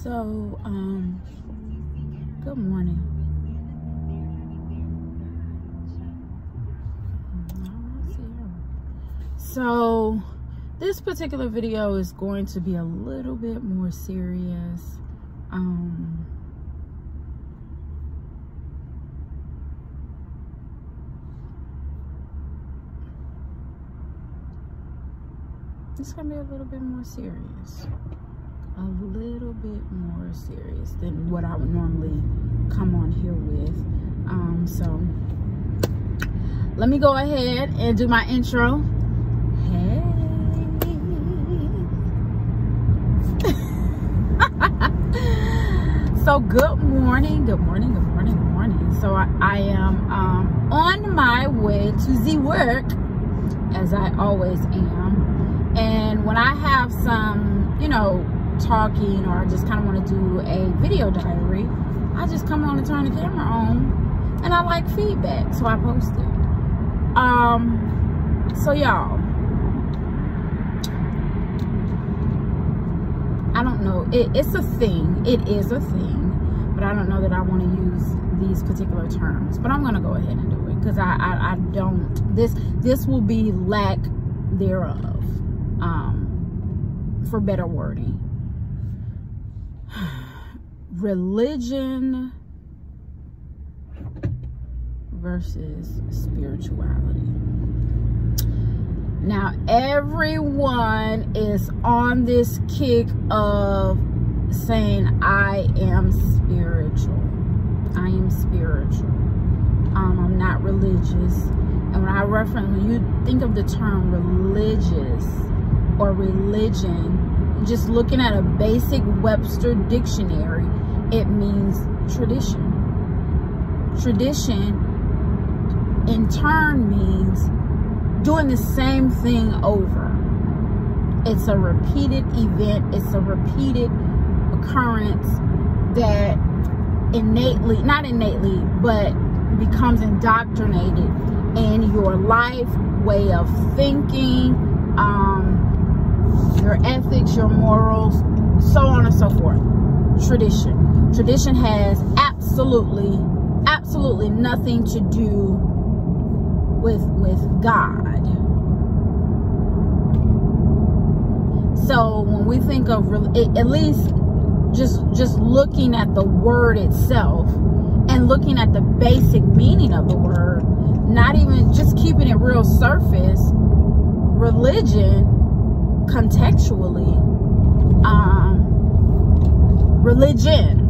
So, good morning. So, this particular video is going to be a little bit more serious. It's going to be a little bit more serious. A little bit more serious than what I would normally come on here with. So let me go ahead and do my intro. Hey. So good morning. So I am on my way to the work, as I always am. And when I have some, talking, or I just kind of want to do a video diary, I just come on and turn the camera on, and I like feedback, so I post it. So y'all, I don't know, it's a thing, it is a thing, but I don't know that I want to use these particular terms, but I'm gonna go ahead and do it, because I don't, this will be lack thereof, for better wording. Religion versus spirituality. Now, everyone is on this kick of saying, I am spiritual. I am spiritual. I'm not religious. And when you think of the term religious or religion, just looking at a basic Webster dictionary, it means tradition. Tradition in turn means doing the same thing over. It's a repeated event. It's a repeated occurrence that not innately, but becomes indoctrinated in your life, way of thinking, your ethics, your morals, so on and so forth. Tradition has absolutely nothing to do with God. So when we think of, at least just looking at the word itself and looking at the basic meaning of the word, not even just keeping it real surface, religion contextually, religion,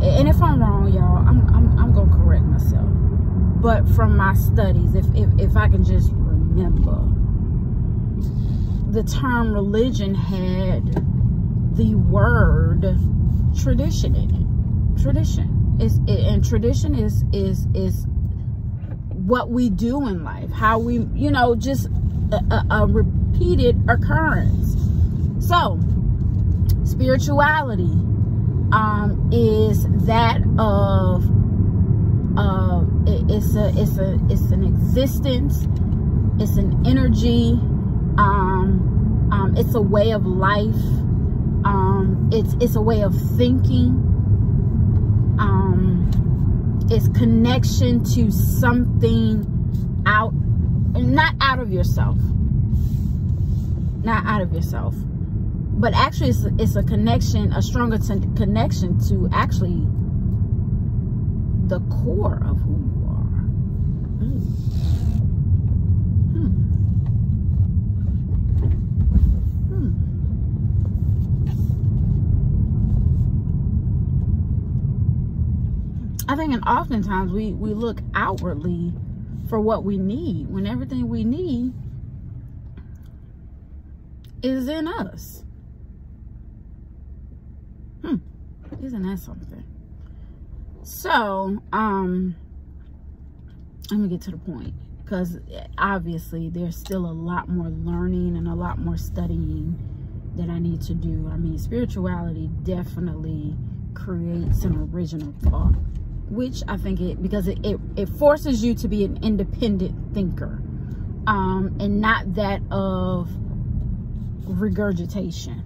and if I'm wrong, y'all, I'm gonna correct myself, but from my studies, if I can just remember, the term religion had the word tradition in it. Tradition and tradition is what we do in life, how we, just a repeated occurrence. So spirituality is that of it's an existence, it's an energy, it's a way of life, it's a way of thinking, it's connection to something not out of yourself, but actually it's a connection, a stronger connection to actually the core of who you are. I think, and oftentimes we look outwardly for what we need, when everything we need is in us. Isn't that something? So, let me get to the point, because obviously there's still a lot more learning and a lot more studying that I need to do. I mean, spirituality definitely creates an original thought, which I think because it forces you to be an independent thinker, and not that of regurgitation.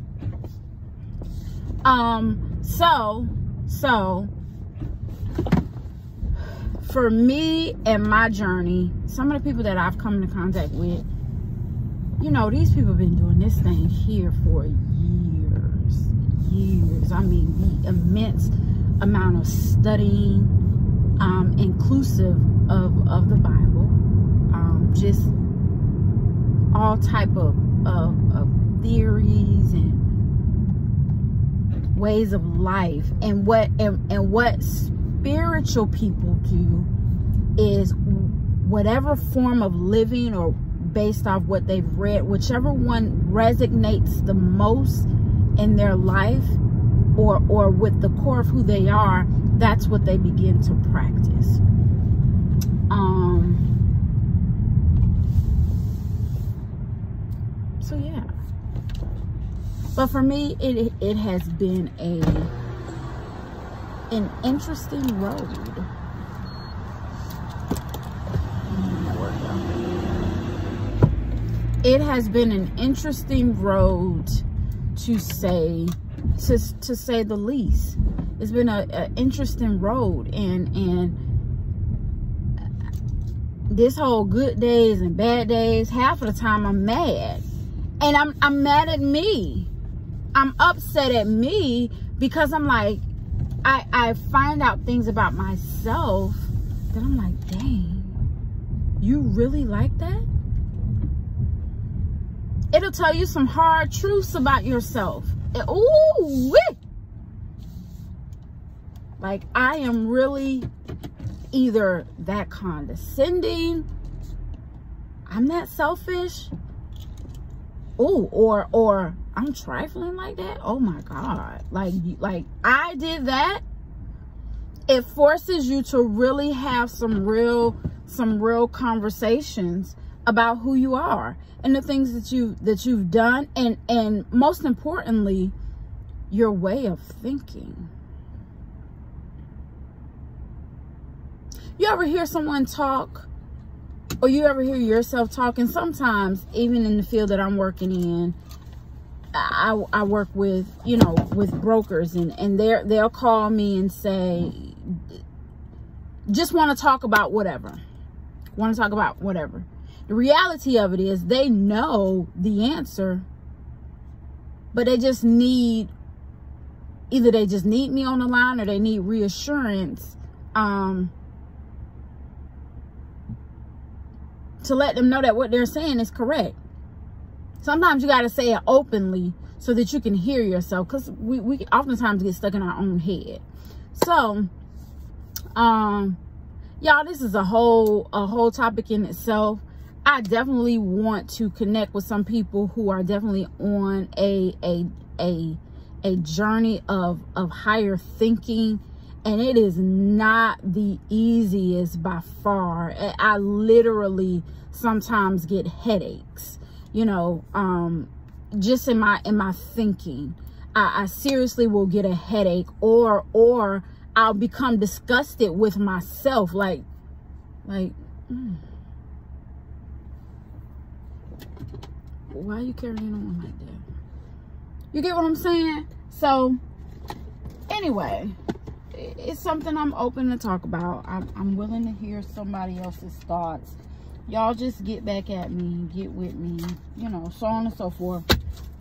So for me and my journey, some of the people that I've come into contact with, you know, these people have been doing this thing here for years. I mean, the immense amount of studying, inclusive of the Bible, just all type of theories and ways of life, and what spiritual people do is whatever form of living, or based off what they've read, whichever one resonates the most in their life, or with the core of who they are, that's what they begin to practice. So yeah, but for me, it has been an interesting road. It has been an interesting road, to say the least. It's been an interesting road, and this whole good days and bad days, half of the time I'm mad, and I'm mad at me. I'm upset at me because I'm like, I find out things about myself that I'm like, dang, you really like that? It'll tell you some hard truths about yourself. Ooh, wee! Like, I am really either that condescending, I'm that selfish, ooh, or I'm trifling like that. Oh my God. Like I did that. It forces you to really have some real conversations about who you are and the things that you've done, and most importantly, your way of thinking. You ever hear someone talk, or you ever hear yourself talking? Sometimes, even in the field that I'm working in, I work with, you know, with brokers, and they'll call me and say, just want to talk about whatever. The reality of it is they know the answer, but they just need, either they just need me on the line, or they need reassurance to let them know that what they're saying is correct. Sometimes you got to say it openly so that you can hear yourself, because we oftentimes get stuck in our own head. So, y'all, this is a whole topic in itself. I definitely want to connect with some people who are definitely on a journey of higher thinking, and it is not the easiest by far. I literally sometimes get headaches, you know, just in my thinking. I seriously will get a headache, or I'll become disgusted with myself, like why are you carrying on like that? You get what I'm saying? So anyway, it's something I'm open to talk about. I'm willing to hear somebody else's thoughts. Y'all just get back at me, get with me, you know, so on and so forth.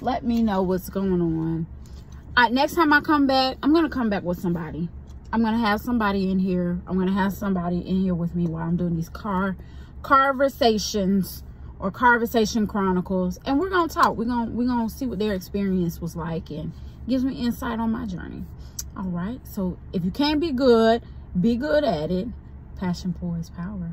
Let me know what's going on. Next time I come back, I'm going to come back with somebody. I'm going to have somebody in here. I'm going to have somebody in here with me while I'm doing these conversations, or Conversation Chronicles. And we're going to talk. We're going to see what their experience was like, and gives me insight on my journey. All right. So if you can't be good at it. Passion poise power.